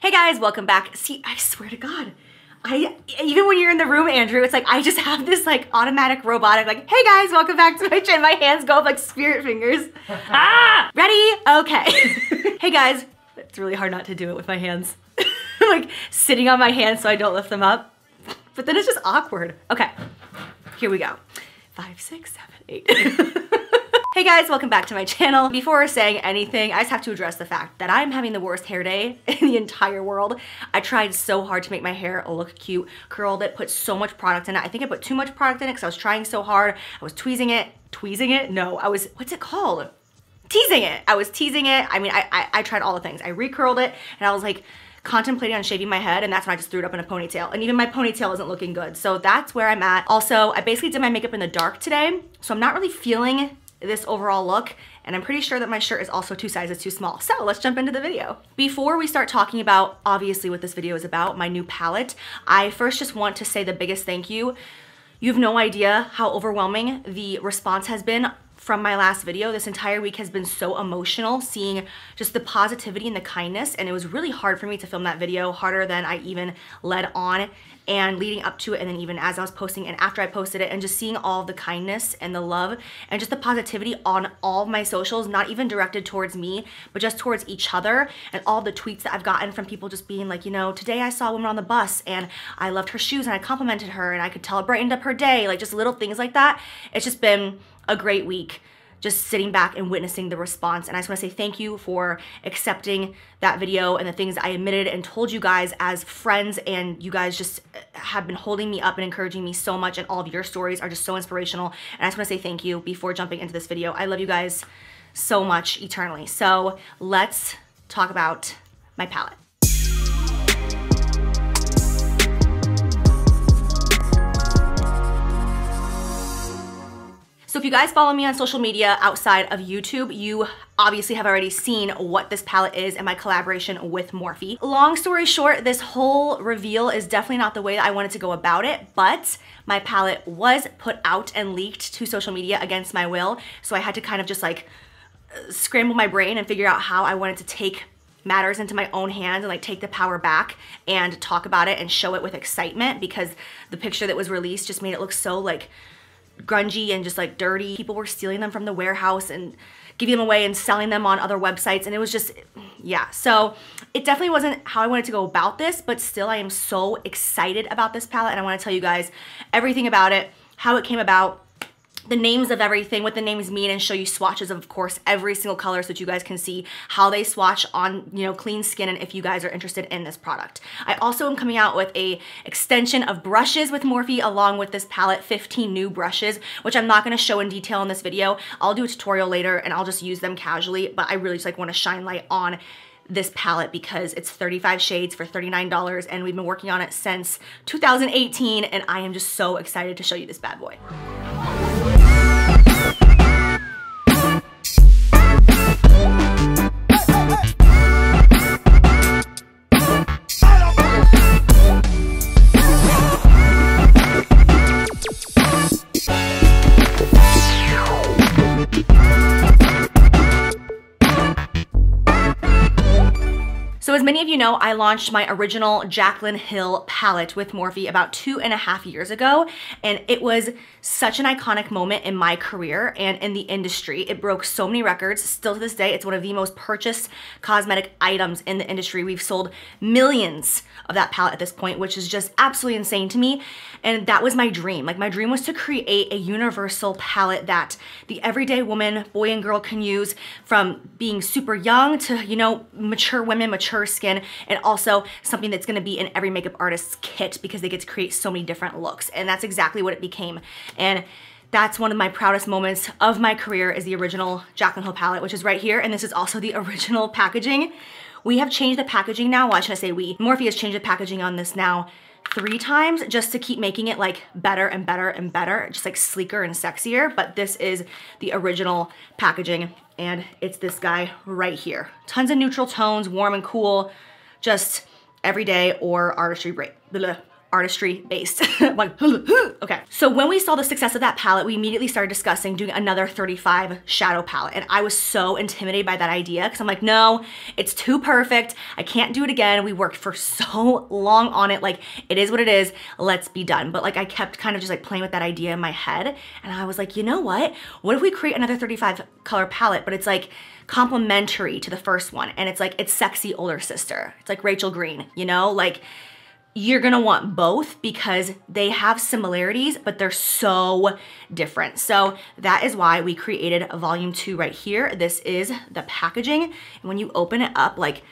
Hey guys, welcome back. See, I swear to God, even when you're in the room, Andrew, it's like I just have this like automatic robotic like, hey guys, welcome back to my channel. My hands go up like spirit fingers. Ah! Ready? Okay. Hey guys, it's really hard not to do it with my hands. Like sitting on my hands so I don't lift them up. But then it's just awkward. Okay, here we go. 5, 6, 7, 8. Hey guys, welcome back to my channel. Before saying anything, I just have to address the fact that I'm having the worst hair day in the entire world. I tried so hard to make my hair look cute, curled it, put so much product in it. I think I put too much product in it because I was trying so hard. I was tweezing it? No, I was, what's it called? Teasing it. I was teasing it. I mean, I tried all the things. I recurled it and I was like, contemplating on shaving my head, and that's when I just threw it up in a ponytail. And even my ponytail isn't looking good. So that's where I'm at. Also, I basically did my makeup in the dark today, so I'm not really feeling this overall look, and I'm pretty sure that my shirt is also 2 sizes too small. So let's jump into the video. Before we start talking about, obviously what this video is about, my new palette, I first just want to say the biggest thank you. You have no idea how overwhelming the response has been from my last video. This entire week has been so emotional, seeing just the positivity and the kindness, and it was really hard for me to film that video, harder than I even led on, and leading up to it, and then even as I was posting and after I posted it, and just seeing all of the kindness and the love and just the positivity on all of my socials, not even directed towards me, but just towards each other, and all the tweets that I've gotten from people just being like, you know, today I saw a woman on the bus and I loved her shoes and I complimented her and I could tell it brightened up her day, like just little things like that. It's just been a great week just sitting back and witnessing the response. And I just wanna say thank you for accepting that video and the things I admitted and told you guys as friends, and you guys just have been holding me up and encouraging me so much, and all of your stories are just so inspirational. And I just wanna say thank you before jumping into this video. I love you guys so much eternally. So let's talk about my palette. So if you guys follow me on social media outside of YouTube, you obviously have already seen what this palette is and my collaboration with Morphe. Long story short, this whole reveal is definitely not the way that I wanted to go about it, but my palette was put out and leaked to social media against my will. So I had to kind of just like scramble my brain and figure out how I wanted to take matters into my own hands and like take the power back and talk about it and show it with excitement, because the picture that was released just made it look so like grungy and just like dirty. People were stealing them from the warehouse and giving them away and selling them on other websites, and it was just, yeah. So it definitely wasn't how I wanted to go about this, but still I am so excited about this palette, and I want to tell you guys everything about it, how it came about, the names of everything, what the names mean, and show you swatches of course, every single color so that you guys can see how they swatch on, you know, clean skin, and if you guys are interested in this product. I also am coming out with a extension of brushes with Morphe along with this palette, 15 new brushes, which I'm not going to show in detail in this video. I'll do a tutorial later and I'll just use them casually, but I really just like want to shine light on this palette because it's 35 shades for $39, and we've been working on it since 2018, and I am just so excited to show you this bad boy. So as many of you know, I launched my original Jaclynhill palette with Morphe about 2.5 years ago, and it was such an iconic moment in my career and in the industry. It broke so many records. Still to this day, it's one of the most purchased cosmetic items in the industry. We've sold millions of that palette at this point, which is just absolutely insane to me. And that was my dream. Like, my dream was to create a universal palette that the everyday woman, boy and girl, can use, from being super young to, you know, mature women, mature skin, and also something that's gonna be in every makeup artist's kit because they get to create so many different looks. And that's exactly what it became. And that's one of my proudest moments of my career, is the original Jaclynhill palette, which is right here. And this is also the original packaging. We have changed the packaging now. Why should I say we? Morphe has changed the packaging on this now 3 times just to keep making it like better and better and better, just like sleeker and sexier. But this is the original packaging, and it's this guy right here. Tons of neutral tones, warm and cool, just everyday or artistry break. artistry based. Like, okay. So when we saw the success of that palette, we immediately started discussing doing another 35 shadow palette. And I was so intimidated by that idea because I'm like, no, it's too perfect. I can't do it again. We worked for so long on it. Like, it is what it is. Let's be done. But like, I kept kind of just like playing with that idea in my head. And I was like, you know what? What if we create another 35 color palette, but it's like complementary to the first one. And it's like, it's sexy older sister. It's like Rachel Green, you know, like, you're gonna want both because they have similarities, but they're so different. So that is why we created a volume 2 right here. This is the packaging. And when you open it up, like,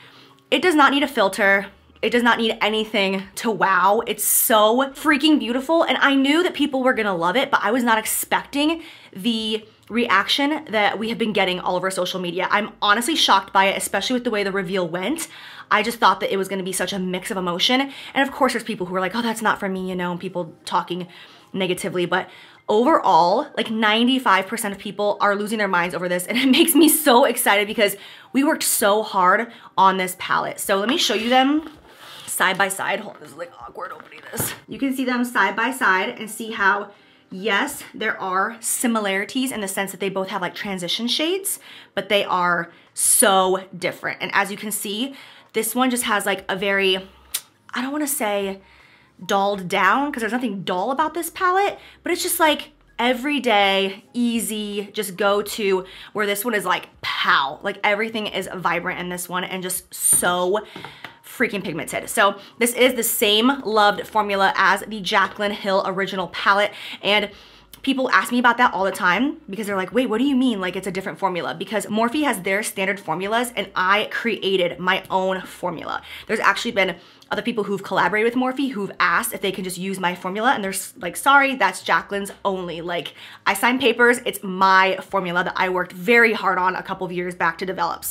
it does not need a filter. It does not need anything to wow. It's so freaking beautiful. And I knew that people were gonna love it, but I was not expecting the reaction that we have been getting all over social media. I'm honestly shocked by it, especially with the way the reveal went. I just thought that it was gonna be such a mix of emotion. And of course, there's people who are like, oh, that's not for me, you know, and people talking negatively. But overall, like 95% of people are losing their minds over this. And it makes me so excited because we worked so hard on this palette. So let me show you them side by side. Hold on, this is like awkward opening this. You can see them side by side and see how, yes, there are similarities in the sense that they both have like transition shades, but they are so different. And as you can see, this one just has like a very, I don't want to say dulled down because there's nothing dull about this palette, but it's just like everyday, easy, just go to, where this one is like pow. Like everything is vibrant in this one and just so freaking pigmented. So this is the same loved formula as the Jaclynhill original palette. And people ask me about that all the time because they're like, wait, what do you mean? Like, it's a different formula? Because Morphe has their standard formulas and I created my own formula. There's actually been other people who've collaborated with Morphe who've asked if they can just use my formula, and they're like, sorry, that's Jaclyn's only. Like, I signed papers, it's my formula that I worked very hard on a couple of years back to develop.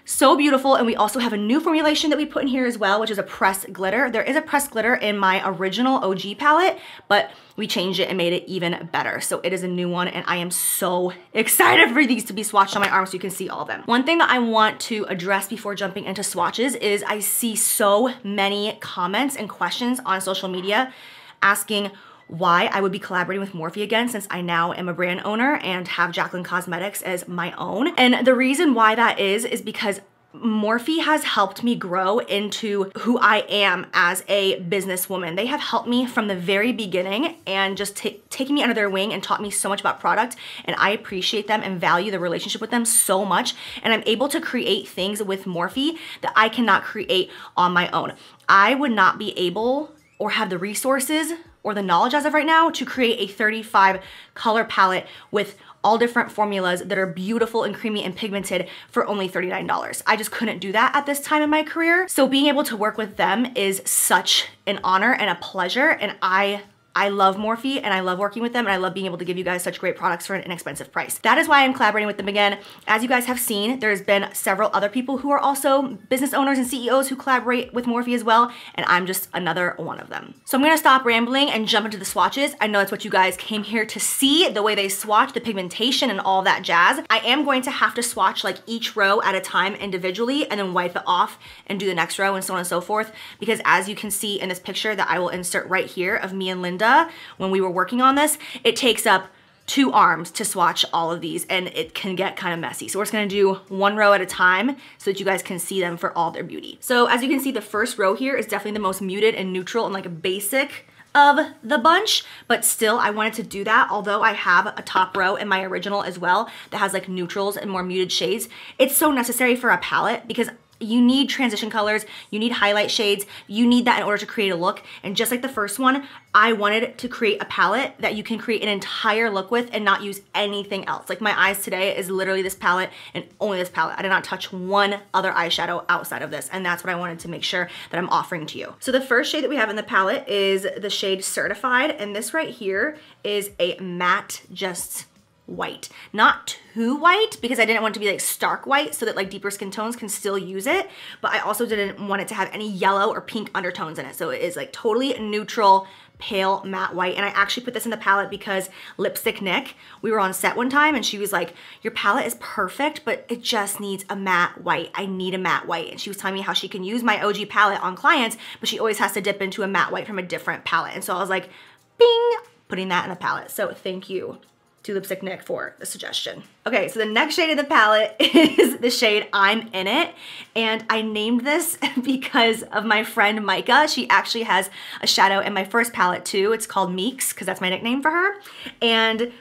So beautiful. And we also have a new formulation that we put in here as well, which is a pressed glitter. There is a pressed glitter in my original OG palette, but we changed it and made it even better. So it is a new one and I am so excited for these to be swatched on my arm so you can see all of them. One thing that I want to address before jumping into swatches is I see so many comments and questions on social media asking why I would be collaborating with Morphe again, since I now am a brand owner and have Jaclyn Cosmetics as my own. And the reason why that is because Morphe has helped me grow into who I am as a businesswoman. They have helped me from the very beginning and just taken me under their wing and taught me so much about product. And I appreciate them and value the relationship with them so much. And I'm able to create things with Morphe that I cannot create on my own. I would not be able or have the resources or the knowledge as of right now to create a 35 color palette with all different formulas that are beautiful and creamy and pigmented for only $39. I just couldn't do that at this time in my career. So being able to work with them is such an honor and a pleasure, and I love Morphe and I love working with them and I love being able to give you guys such great products for an inexpensive price. That is why I'm collaborating with them again. As you guys have seen, there's been several other people who are also business owners and CEOs who collaborate with Morphe as well, and I'm just another one of them. So I'm gonna stop rambling and jump into the swatches. I know that's what you guys came here to see, the way they swatch, the pigmentation and all that jazz. I am going to have to swatch like each row at a time individually and then wipe it off and do the next row and so on and so forth, because as you can see in this picture that I will insert right here of me and Linda, when we were working on this, it takes up 2 arms to swatch all of these and it can get kind of messy. So we're just gonna do one row at a time so that you guys can see them for all their beauty. So as you can see, the first row here is definitely the most muted and neutral and like a basic of the bunch, but still I wanted to do that. Although I have a top row in my original as well that has like neutrals and more muted shades, it's so necessary for a palette because you need transition colors, you need highlight shades, you need that in order to create a look. And just like the first one, I wanted to create a palette that you can create an entire look with and not use anything else. Like my eyes today is literally this palette and only this palette. I did not touch one other eyeshadow outside of this, and that's what I wanted to make sure that I'm offering to you. So the first shade that we have in the palette is the shade Certified, and this right here is a matte, just white. Not too white because I didn't want it to be like stark white so that like deeper skin tones can still use it, but I also didn't want it to have any yellow or pink undertones in it. So it is like totally neutral, pale matte white. And I actually put this in the palette because Lipstick Nick, we were on set one time and she was like, your palette is perfect, but it just needs a matte white. I need a matte white. And she was telling me how she can use my OG palette on clients, but she always has to dip into a matte white from a different palette. And so I was like, bing, putting that in the palette. So thank you to Lipstick Nick for the suggestion. Okay, so the next shade in the palette is the shade I'm In It. And I named this because of my friend Micah. She actually has a shadow in my first palette too. It's called Meeks, because that's my nickname for her. And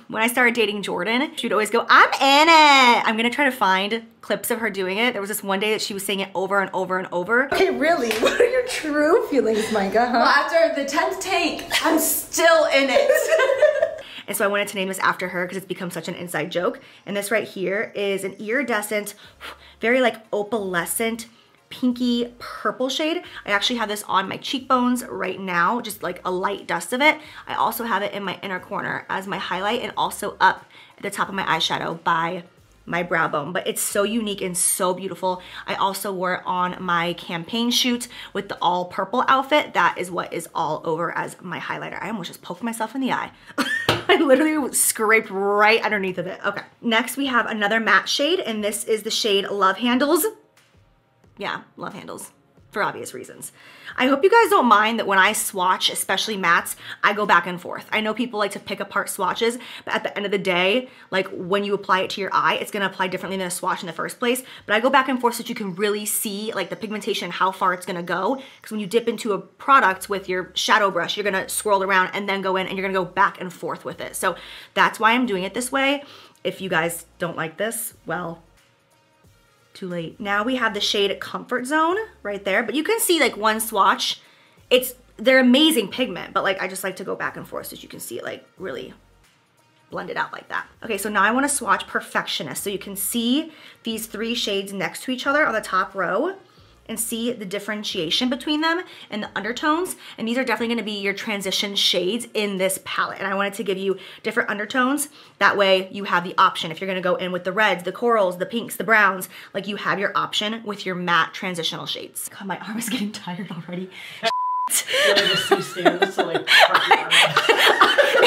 when I started dating Jordan, she would always go, I'm in it. I'm gonna try to find clips of her doing it. There was this one day that she was saying it over and over and over. Okay, really? What are your true feelings, Micah, huh? Well, after the 10th take, I'm still in it. And so I wanted to name this after her because it's become such an inside joke. And this right here is an iridescent, very like opalescent, pinky purple shade. I actually have this on my cheekbones right now, just like a light dust of it. I also have it in my inner corner as my highlight and also up at the top of my eyeshadow by my brow bone, but it's so unique and so beautiful. I also wore it on my campaign shoot with the all purple outfit. That is what is all over as my highlighter. I almost just poked myself in the eye. I literally scraped right underneath of it. Okay, next we have another matte shade, and this is the shade Love Handles. Yeah, Love Handles, for obvious reasons. I hope you guys don't mind that when I swatch, especially mattes, I go back and forth. I know people like to pick apart swatches, but at the end of the day, like when you apply it to your eye, it's gonna apply differently than a swatch in the first place. But I go back and forth so that you can really see like the pigmentation and how far it's gonna go. Because when you dip into a product with your shadow brush, you're gonna swirl around and then go in and you're gonna go back and forth with it. So that's why I'm doing it this way. If you guys don't like this, well, too late. Now we have the shade Comfort Zone right there, but you can see like one swatch, they're amazing pigment, but like I just like to go back and forth so you can see it like really blend it out like that. Okay, so now I want to swatch Perfectionist. So you can see these three shades next to each other on the top row and see the differentiation between them and the undertones. And these are definitely gonna be your transition shades in this palette. And I wanted to give you different undertones. That way you have the option. If you're gonna go in with the reds, the corals, the pinks, the browns, like you have your option with your matte transitional shades. God, my arm is getting tired already.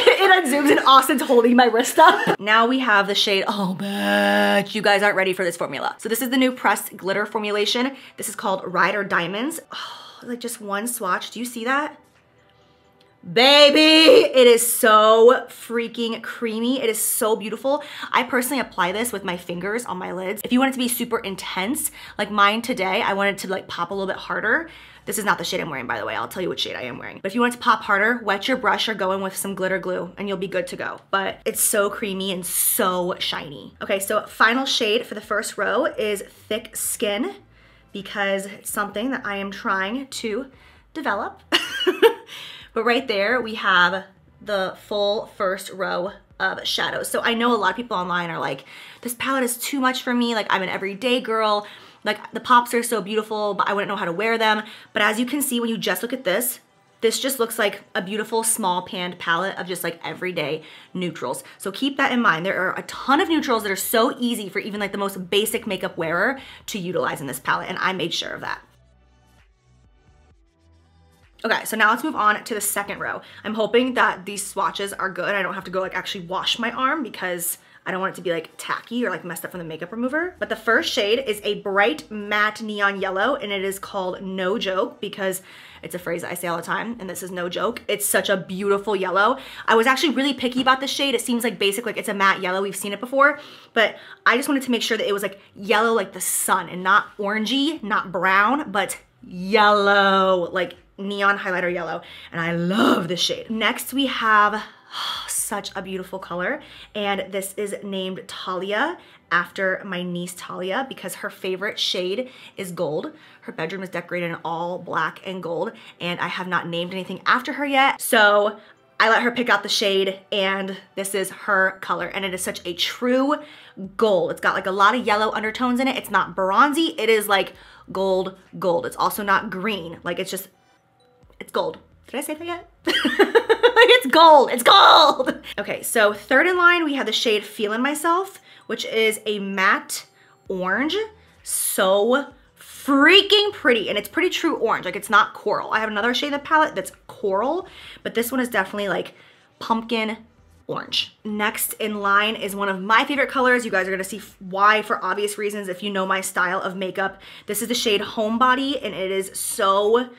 It unzooms and Austin's holding my wrist up. Now we have the shade, oh bitch, you guys aren't ready for this formula. So this is the new pressed glitter formulation. This is called Ride or Diamonds. Oh, like just one swatch, do you see that? Baby, it is so freaking creamy. It is so beautiful. I personally apply this with my fingers on my lids. If you want it to be super intense, like mine today, I want it to like pop a little bit harder. This is not the shade I'm wearing, by the way. I'll tell you what shade I am wearing. But if you want it to pop harder, wet your brush or go in with some glitter glue and you'll be good to go. But it's so creamy and so shiny. Okay, so final shade for the first row is Thick Skin because it's something that I am trying to develop. But right there, we have the full first row of shadows. So I know a lot of people online are like, this palette is too much for me. Like I'm an everyday girl. Like the pops are so beautiful, but I wouldn't know how to wear them. But as you can see, when you just look at this, this just looks like a beautiful small panned palette of just like everyday neutrals. So keep that in mind. There are a ton of neutrals that are so easy for even like the most basic makeup wearer to utilize in this palette, and I made sure of that. Okay, so now let's move on to the second row. I'm hoping that these swatches are good. I don't have to go like actually wash my arm because I don't want it to be like tacky or like messed up from the makeup remover. But the first shade is a bright matte neon yellow, and it is called No Joke because it's a phrase that I say all the time, and this is no joke. It's such a beautiful yellow. I was actually really picky about this shade. It seems like basic, like it's a matte yellow. We've seen it before, but I just wanted to make sure that it was like yellow like the sun and not orangey, not brown, but yellow, like neon highlighter yellow. And I love this shade. Next we have such a beautiful color, and this is named TALIYA after my niece TALIYA because her favorite shade is gold. Her bedroom is decorated in all black and gold, and I have not named anything after her yet, so I let her pick out the shade, and this is her color, and it is such a true gold. It's got like a lot of yellow undertones in it. It's not bronzy, it is like gold. It's also not green, like it's gold. Did I say that yet? It's gold, it's gold. Okay, so third in line, we have the shade Feelin' Myself, which is a matte orange. So freaking pretty, and it's pretty true orange, like it's not coral. I have another shade in the palette that's coral, but this one is definitely like pumpkin orange. Next in line is one of my favorite colors. You guys are gonna see why for obvious reasons if you know my style of makeup. This is the shade Homebody, and it is so,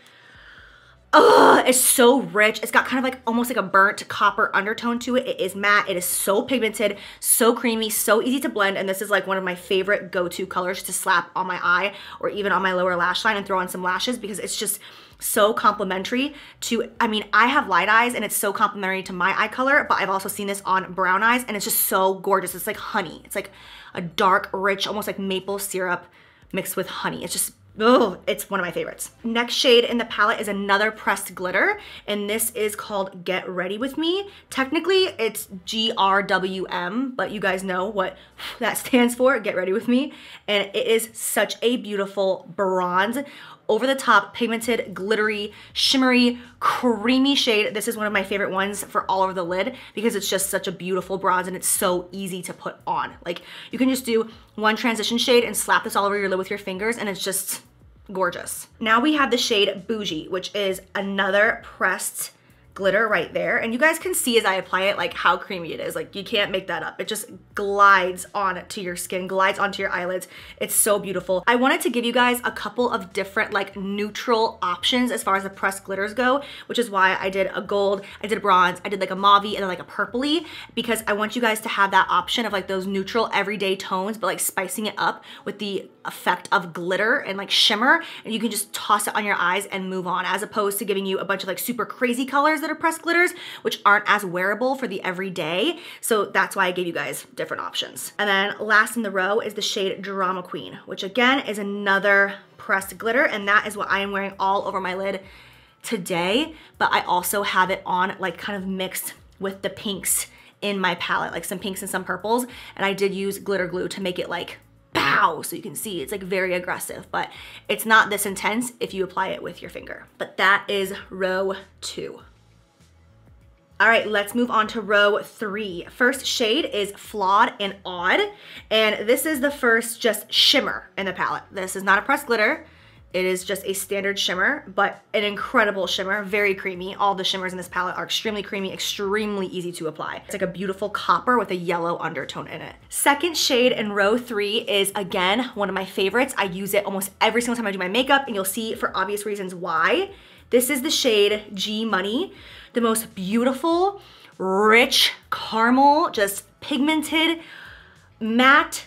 it's so rich. It's got kind of like almost like a burnt copper undertone to it. It is matte, it is so pigmented, so creamy, so easy to blend, and this is like one of my favorite go-to colors to slap on my eye or even on my lower lash line and throw on some lashes because it's just so complimentary to, I mean, I have light eyes and it's so complimentary to my eye color, but I've also seen this on brown eyes and it's just so gorgeous. It's like honey. It's like a dark, rich, almost like maple syrup mixed with honey. It's just, oh, it's one of my favorites. Next shade in the palette is another pressed glitter, and this is called Get Ready With Me. Technically, it's GRWM, but you guys know what that stands for, Get Ready With Me. And it is such a beautiful bronze, over the top, pigmented, glittery, shimmery, creamy shade. This is one of my favorite ones for all over the lid because it's just such a beautiful bronze and it's so easy to put on. Like you can just do one transition shade and slap this all over your lid with your fingers and it's just gorgeous. Now we have the shade Bougie, which is another pressed glitter right there, and you guys can see as I apply it like how creamy it is. Like you can't make that up. It just glides onto your skin, glides onto your eyelids. It's so beautiful. I wanted to give you guys a couple of different like neutral options as far as the pressed glitters go, which is why I did a gold, I did a bronze, I did like a mauve and then like a purpley, because I want you guys to have that option of like those neutral everyday tones but like spicing it up with the effect of glitter and like shimmer, and you can just toss it on your eyes and move on, as opposed to giving you a bunch of like super crazy colors that are pressed glitters, which aren't as wearable for the everyday. So that's why I gave you guys different options. And then last in the row is the shade Drama Queen, which again is another pressed glitter, and that is what I am wearing all over my lid today, but I also have it on like kind of mixed with the pinks in my palette, like some pinks and some purples, and I did use glitter glue to make it like pow, so you can see it's like very aggressive, but it's not this intense if you apply it with your finger. But that is row 2. All right, let's move on to row 3. First shade is Flawed and Odd, and this is the first just shimmer in the palette. This is not a pressed glitter. It is just a standard shimmer, but an incredible shimmer, very creamy. All the shimmers in this palette are extremely creamy, extremely easy to apply. It's like a beautiful copper with a yellow undertone in it. Second shade in row 3 is, again, one of my favorites. I use it almost every single time I do my makeup, and you'll see for obvious reasons why. This is the shade G Money, the most beautiful, rich caramel, just pigmented, matte,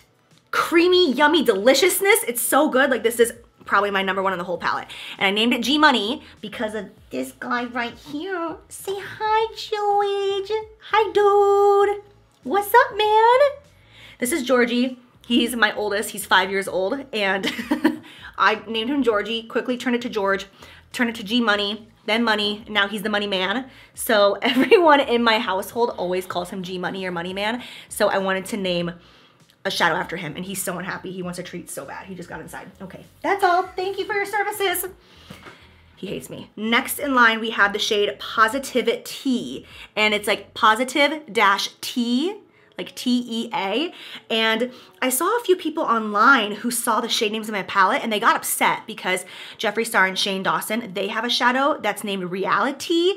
creamy, yummy deliciousness. It's so good. Like this is probably my #1 in the whole palette. And I named it G Money because of this guy right here. Say hi, George. Hi, dude. What's up, man? This is Georgie. He's my oldest. He's 5 years old. And I named him Georgie, quickly turned it to George, turned it to G Money, then Money, and now he's the Money Man. So everyone in my household always calls him G Money or Money Man. So I wanted to name a shadow after him, and he's so unhappy. He wants a treat so bad. He just got inside. Okay, that's all. Thank you for your services. He hates me. Next in line, we have the shade Positive-TEA, and it's like positive-T, like T-E-A. And I saw a few people online who saw the shade names in my palette and they got upset because Jeffree Star and Shane Dawson, they have a shadow that's named Reality.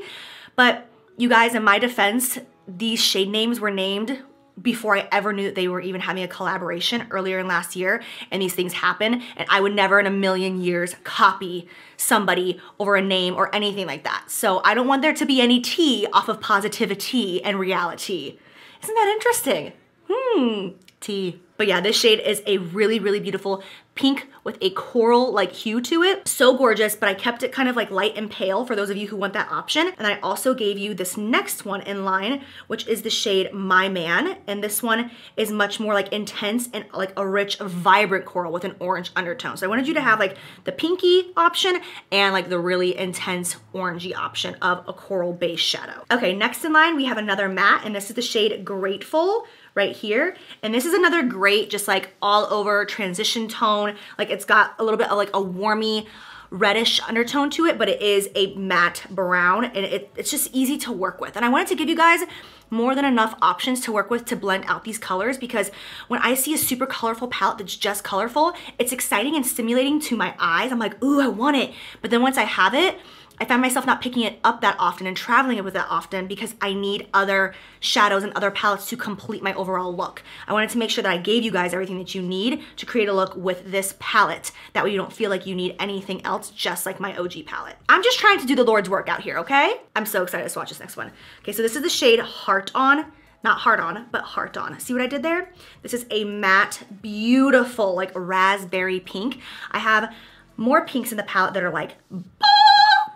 But you guys, in my defense, these shade names were named before I ever knew that they were even having a collaboration earlier in last year, and these things happen, and I would never in a million years copy somebody over a name or anything like that. So I don't want there to be any T off of Positive-TEA and Reality. Isn't that interesting? T. But yeah, this shade is a really, really beautiful pink with a coral-like hue to it. So gorgeous, but I kept it kind of like light and pale for those of you who want that option. And I also gave you this next one in line, which is the shade My Man. And this one is much more like intense and like a rich, vibrant coral with an orange undertone. So I wanted you to have like the pinky option and like the really intense orangey option of a coral-based shadow. Okay, next in line, we have another matte, and this is the shade Grateful right here. And this is another great, just like all over transition tone. Like it's got a little bit of like a warmy reddish undertone to it, but it is a matte brown, and it's just easy to work with. And I wanted to give you guys more than enough options to work with to blend out these colors, because when I see a super colorful palette that's just colorful, it's exciting and stimulating to my eyes. I'm like, ooh, I want it. But then once I have it, I find myself not picking it up that often and traveling with it often because I need other shadows and other palettes to complete my overall look. I wanted to make sure that I gave you guys everything that you need to create a look with this palette. That way you don't feel like you need anything else, just like my OG palette. I'm just trying to do the Lord's work out here, okay? I'm so excited to swatch this next one. Okay, so this is the shade Heart On. Not Heart On, but Heart On. See what I did there? This is a matte, beautiful, like raspberry pink. I have more pinks in the palette that are like,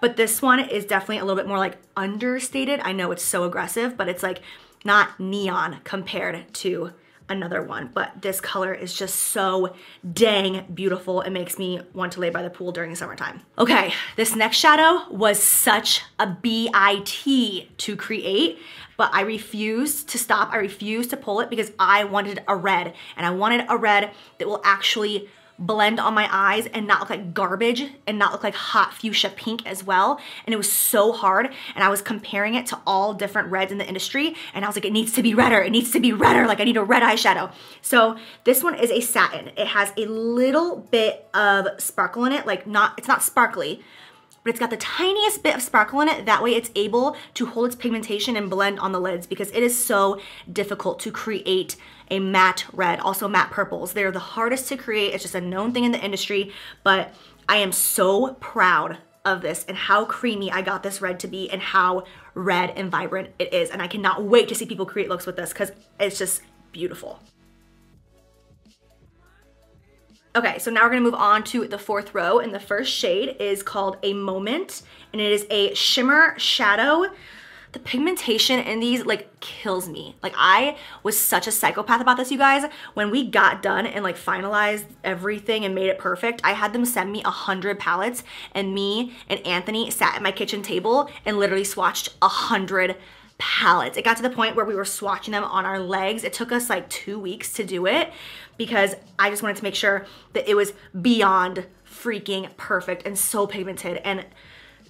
but this one is definitely a little bit more like understated. I know it's so aggressive, but it's like not neon compared to another one. But this color is just so dang beautiful. It makes me want to lay by the pool during the summertime. Okay, this next shadow was such a BIT to create, but I refused to stop. I refused to pull it because I wanted a red, and I wanted a red that will actually blend on my eyes and not look like garbage and not look like hot fuchsia pink as well. And it was so hard, and I was comparing it to all different reds in the industry, and I was like, it needs to be redder, it needs to be redder, like I need a red eyeshadow. So this one is a satin. It has a little bit of sparkle in it, like it's not sparkly, but it's got the tiniest bit of sparkle in it. That way it's able to hold its pigmentation and blend on the lids, because it is so difficult to create a matte red. Also matte purples. They're the hardest to create. It's just a known thing in the industry, but I am so proud of this and how creamy I got this red to be and how red and vibrant it is. And I cannot wait to see people create looks with this because it's just beautiful. Okay, so now we're gonna move on to the fourth row, and the first shade is called A Moment, and it is a shimmer shadow. The pigmentation in these like kills me. Like, I was such a psychopath about this, you guys. When we got done and like finalized everything and made it perfect, I had them send me 100 palettes, and me and Anthony sat at my kitchen table and literally swatched 100 palettes. It got to the point where we were swatching them on our legs. It took us like 2 weeks to do it because I just wanted to make sure that it was beyond freaking perfect and so pigmented, and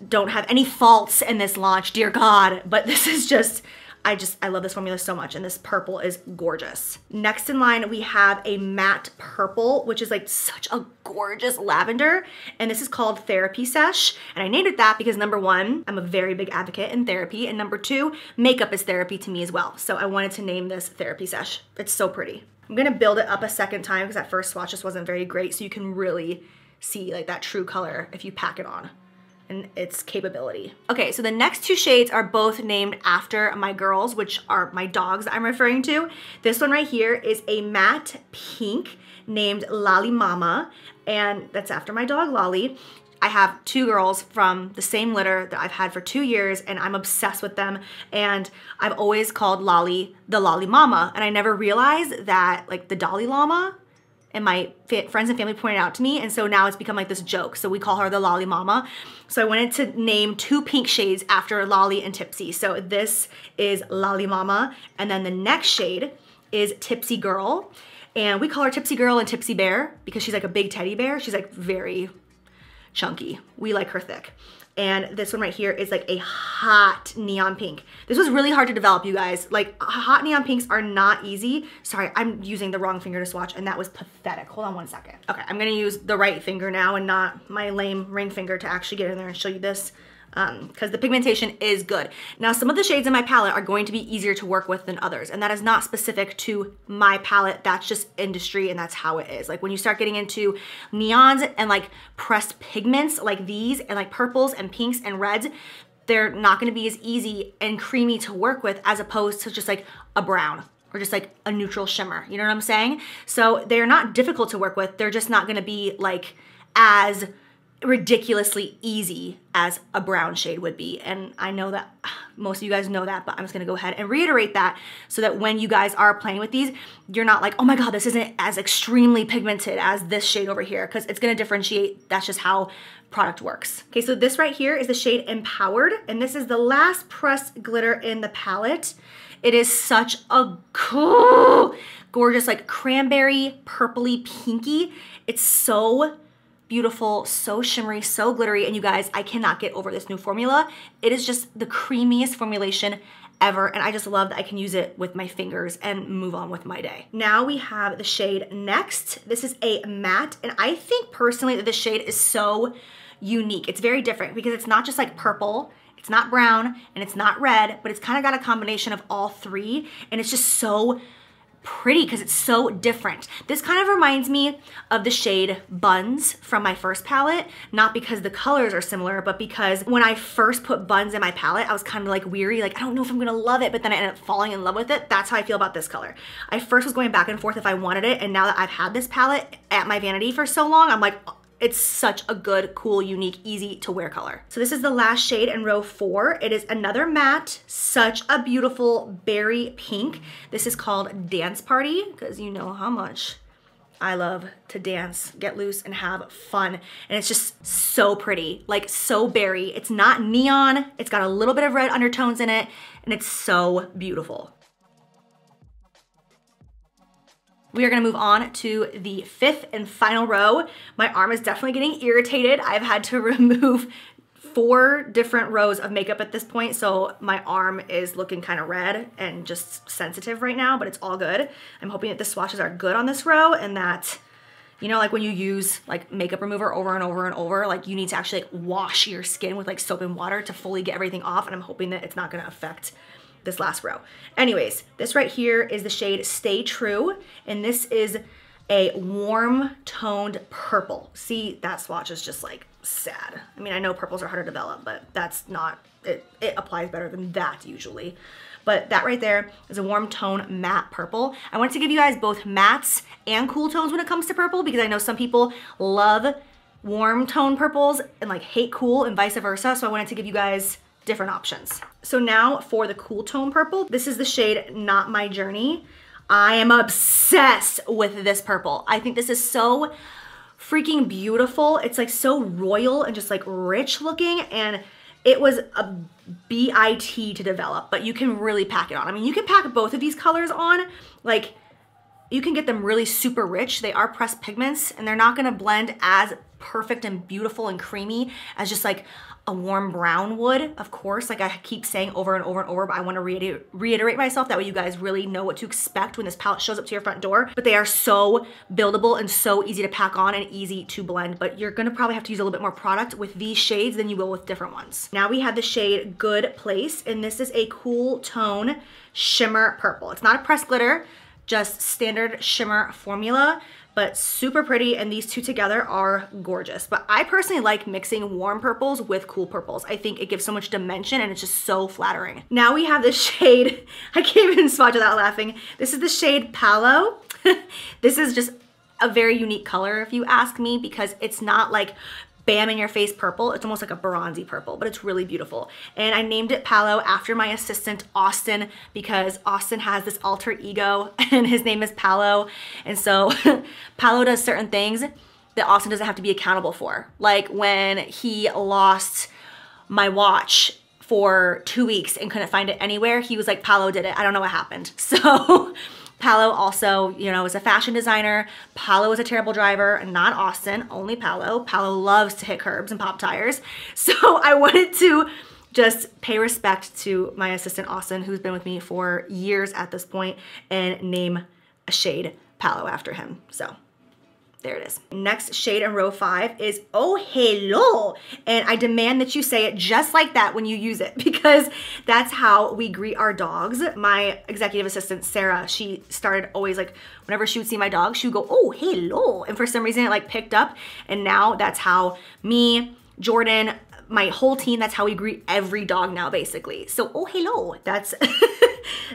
don't have any faults in this launch, dear God. But this is just, I love this formula so much, and this purple is gorgeous. Next in line, we have a matte purple, which is like such a gorgeous lavender, and this is called Therapy Sesh. And I named it that because number one, I'm a very big advocate in therapy, and number two, makeup is therapy to me as well. So I wanted to name this Therapy Sesh. It's so pretty. I'm gonna build it up a second time because that first swatch just wasn't very great, so you can really see like that true color if you pack it on and its capability. Okay, so the next two shades are both named after my girls, which are my dogs that I'm referring to. This one right here is a matte pink named Lolli Mama, and that's after my dog Lolli. I have two girls from the same litter that I've had for 2 years, and I'm obsessed with them, and I've always called Lolli the Lolli Mama, and I never realized that like the Dalai Lama, and my friends and family pointed out to me, and so now it's become like this joke. So we call her the Lolli Mama. So I wanted to name two pink shades after Lolli and Tipsy. So this is Lolli Mama, and then the next shade is Tipsy Girl. And we call her Tipsy Girl and Tipsy Bear because she's like a big teddy bear. She's like very chunky. We like her thick. And this one right here is like a hot neon pink. This was really hard to develop, you guys. Like, hot neon pinks are not easy. Sorry, I'm using the wrong finger to swatch, and that was pathetic. Hold on one second. Okay, I'm gonna use the right finger now and not my lame ring finger to actually get in there and show you this, because the pigmentation is good. Now, some of the shades in my palette are going to be easier to work with than others, and that is not specific to my palette. That's just industry, and that's how it is. Like, when you start getting into neons and like pressed pigments like these, and like purples and pinks and reds, they're not gonna be as easy and creamy to work with as opposed to just like a brown or just like a neutral shimmer. You know what I'm saying? So they're not difficult to work with. They're just not gonna be like as ridiculously easy as a brown shade would be. And I know that most of you guys know that, but I'm just gonna go ahead and reiterate that so that when you guys are playing with these, you're not like, oh my God, this isn't as extremely pigmented as this shade over here, because it's gonna differentiate. That's just how product works. Okay, so this right here is the shade Empowered, and this is the last pressed glitter in the palette. It is such a cool, gorgeous, like cranberry, purpley, pinky. It's so beautiful, so shimmery, so glittery, and you guys, I cannot get over this new formula. It is just the creamiest formulation ever, and I just love that I can use it with my fingers and move on with my day. Now we have the shade Next. This is a matte, and I think personally that this shade is so unique. It's very different because it's not just like purple, it's not brown, and it's not red, but it's kind of got a combination of all three, and it's just so pretty because it's so different. This kind of reminds me of the shade Buns from my first palette, not because the colors are similar, but because when I first put Buns in my palette, I was kind of like weary, like I don't know if I'm gonna love it, but then I ended up falling in love with it. That's how I feel about this color. I first was going back and forth if I wanted it, and now that I've had this palette at my vanity for so long, I'm like, it's such a good, cool, unique, easy to wear color. So this is the last shade in row 4. It is another matte, such a beautiful berry pink. This is called Dance Party, because you know how much I love to dance, get loose, and have fun. And it's just so pretty, like so berry. It's not neon, it's got a little bit of red undertones in it, and it's so beautiful. We are gonna move on to the 5th and final row. My arm is definitely getting irritated. I've had to remove 4 different rows of makeup at this point, so my arm is looking kind of red and just sensitive right now, but it's all good. I'm hoping that the swatches are good on this row and that, you know, like when you use like makeup remover over and over and over, like you need to actually like wash your skin with like soap and water to fully get everything off, and I'm hoping that it's not gonna affect this last row. Anyways, this right here is the shade Stay True, and this is a warm toned purple. See, that swatch is just like sad. I mean, I know purples are hard to develop, but that's not, it applies better than that usually. But that right there is a warm tone matte purple. I wanted to give you guys both mattes and cool tones when it comes to purple, because I know some people love warm tone purples and like hate cool and vice versa. So I wanted to give you guys different options. So now for the cool tone purple, this is the shade Not My Journey. I am obsessed with this purple. I think this is so freaking beautiful. It's like so royal and just like rich looking, and it was a bit to develop, but you can really pack it on. I mean, you can pack both of these colors on, like you can get them really super rich. They are pressed pigments and they're not gonna blend as perfect and beautiful and creamy as just like a warm brown would, of course, like I keep saying over and over and over, but I wanna reiterate myself, that way you guys really know what to expect when this palette shows up to your front door. But they are so buildable and so easy to pack on and easy to blend, but you're gonna probably have to use a little bit more product with these shades than you will with different ones. Now we have the shade Good Place, and this is a cool tone shimmer purple. It's not a pressed glitter, just standard shimmer formula, but super pretty, and these two together are gorgeous. But I personally like mixing warm purples with cool purples. I think it gives so much dimension and it's just so flattering. Now we have the shade, I can't even swatch without laughing. This is the shade PAOLO. This is just a very unique color if you ask me, because it's not like bam in your face purple. It's almost like a bronzy purple, but it's really beautiful. And I named it PAOLO after my assistant Austin, because Austin has this alter ego and his name is PAOLO. And so PAOLO does certain things that Austin doesn't have to be accountable for. Like when he lost my watch for 2 weeks and couldn't find it anywhere, he was like, PAOLO did it. I don't know what happened. So PAOLO also, you know, is a fashion designer. PAOLO is a terrible driver, not Austin, only PAOLO. PAOLO loves to hit curbs and pop tires. So I wanted to just pay respect to my assistant Austin, who's been with me for years at this point, and name a shade PAOLO after him. So there it is. Next shade in row 5 is Oh Hello. And I demand that you say it just like that when you use it, because that's how we greet our dogs. My executive assistant, Sarah, she started always like, whenever she would see my dog, she would go, oh, hello. And for some reason it like picked up. And now that's how me, Jordan, my whole team, that's how we greet every dog now basically. So oh hello, that's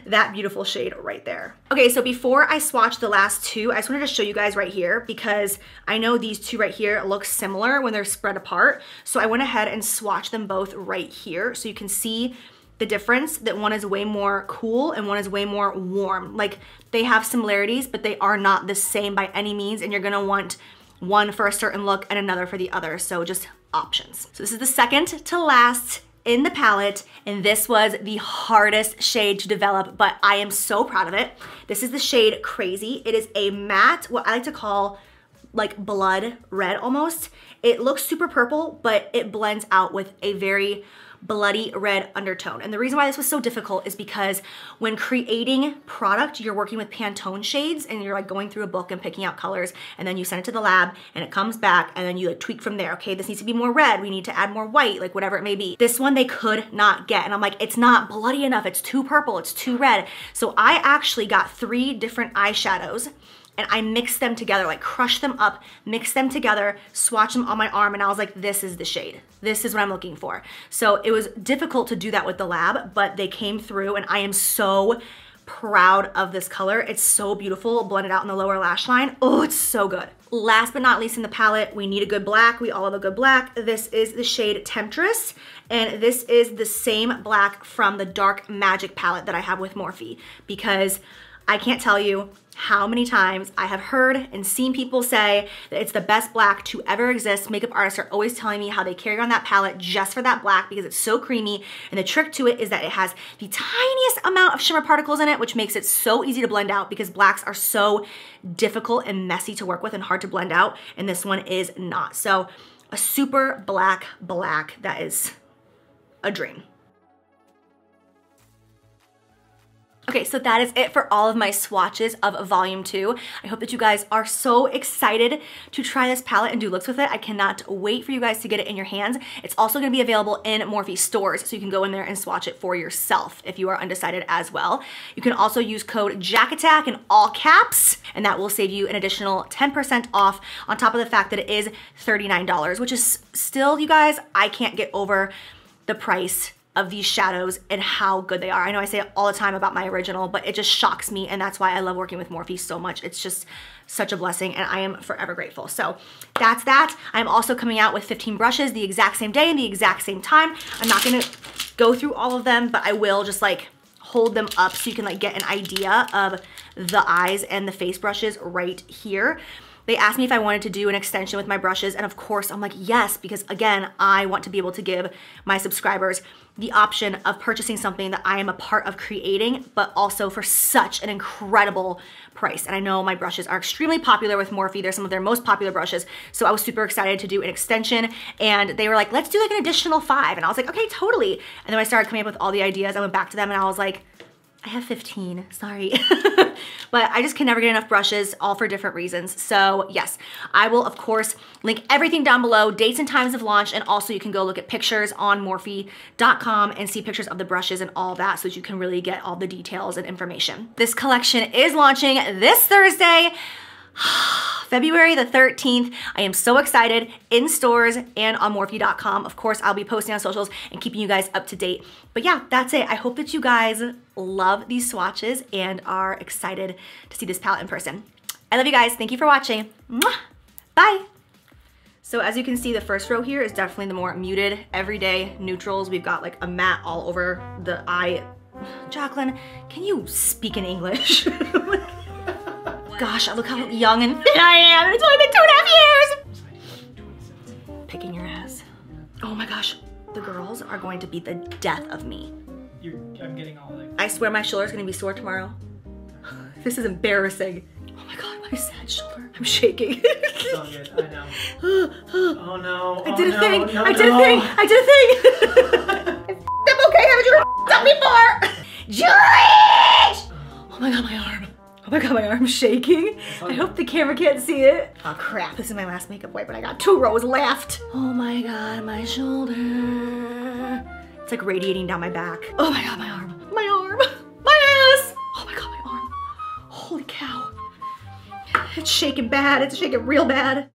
that beautiful shade right there. Okay, so before I swatch the last two, I just wanted to show you guys right here, because I know these two right here look similar when they're spread apart. So I went ahead and swatched them both right here so you can see the difference, that one is way more cool and one is way more warm. Like they have similarities, but they are not the same by any means, and you're gonna want one for a certain look and another for the other. So just options. So this is the second to last in the palette, and this was the hardest shade to develop, but I am so proud of it. This is the shade Crazy. It is a matte, what I like to call like blood red almost. It looks super purple, but it blends out with a very bloody red undertone. And the reason why this was so difficult is because when creating product, you're working with Pantone shades and you're like going through a book and picking out colors, and then you send it to the lab and it comes back and then you like tweak from there. Okay, this needs to be more red. We need to add more white, like whatever it may be. This one they could not get. And I'm like, it's not bloody enough. It's too purple. It's too red. So I actually got 3 different eyeshadows and I mixed them together, like crushed them up, mixed them together, swatched them on my arm, and I was like, this is the shade. This is what I'm looking for. So it was difficult to do that with the lab, but they came through and I am so proud of this color. It's so beautiful, blended out in the lower lash line. Oh, it's so good. Last but not least in the palette, we need a good black. We all have a good black. This is the shade Temptress, and this is the same black from the Dark Magic palette that I have with Morphe, because I can't tell you how many times I have heard and seen people say that it's the best black to ever exist. Makeup artists are always telling me how they carry on that palette just for that black because it's so creamy. And the trick to it is that it has the tiniest amount of shimmer particles in it, which makes it so easy to blend out because blacks are so difficult and messy to work with and hard to blend out. And this one is not. So a super black that is a dream. Okay, so that is it for all of my swatches of volume 2. I hope that you guys are so excited to try this palette and do looks with it. I cannot wait for you guys to get it in your hands. It's also gonna be available in Morphe stores, so you can go in there and swatch it for yourself if you are undecided as well. You can also use code JACATTACK in all caps, and that will save you an additional 10% off on top of the fact that it is $39, which is still, you guys, I can't get over the price of these shadows and how good they are. I know I say it all the time about my original, but it just shocks me, and that's why I love working with Morphe so much. It's just such a blessing, and I am forever grateful. So that's that. I'm also coming out with 15 brushes the exact same day and the exact same time. I'm not gonna go through all of them, but I will just like hold them up so you can like get an idea of the eyes and the face brushes right here. They asked me if I wanted to do an extension with my brushes, and of course I'm like, yes, because again, I want to be able to give my subscribers the option of purchasing something that I am a part of creating, but also for such an incredible price. And I know my brushes are extremely popular with Morphe. They're some of their most popular brushes. So I was super excited to do an extension, and they were like, let's do like an additional 5. And I was like, okay, totally. And then I started coming up with all the ideas. I went back to them and I was like, I have 15, sorry. But I just can never get enough brushes, all for different reasons. So yes, I will of course link everything down below, dates and times of launch, and also you can go look at pictures on Morphe.com and see pictures of the brushes and all that so that you can really get all the details and information. This collection is launching this Thursday, February the 13th. I am so excited, in stores and on Morphe.com. Of course, I'll be posting on socials and keeping you guys up to date. But yeah, that's it. I hope that you guys love these swatches and are excited to see this palette in person. I love you guys. Thank you for watching. Mwah! Bye. So as you can see, the first row here is definitely the more muted, everyday neutrals. We've got like a matte all over the eye. Jaclyn, can you speak in English? Gosh, look how young and thin I am. It's only been 2.5 years. Picking your ass. Oh my gosh, the girls are going to beat the death of me. I'm getting all like... I swear my shoulder's gonna be sore tomorrow. This is embarrassing. Oh my God, my sad shoulder. I'm shaking. It's all good, I know. Oh no. I did a thing. I did a thing. I did a thing. I'm okay, haven't you done before? George! Oh my God, my arm. Oh my God, my arm's shaking. I hope the camera can't see it. Oh crap, this is my last makeup wipe, but I got 2 rows left. Oh my God, my shoulder. It's like radiating down my back. Oh my God, my arm, my ass. Oh my God, my arm. Holy cow. It's shaking bad, it's shaking real bad.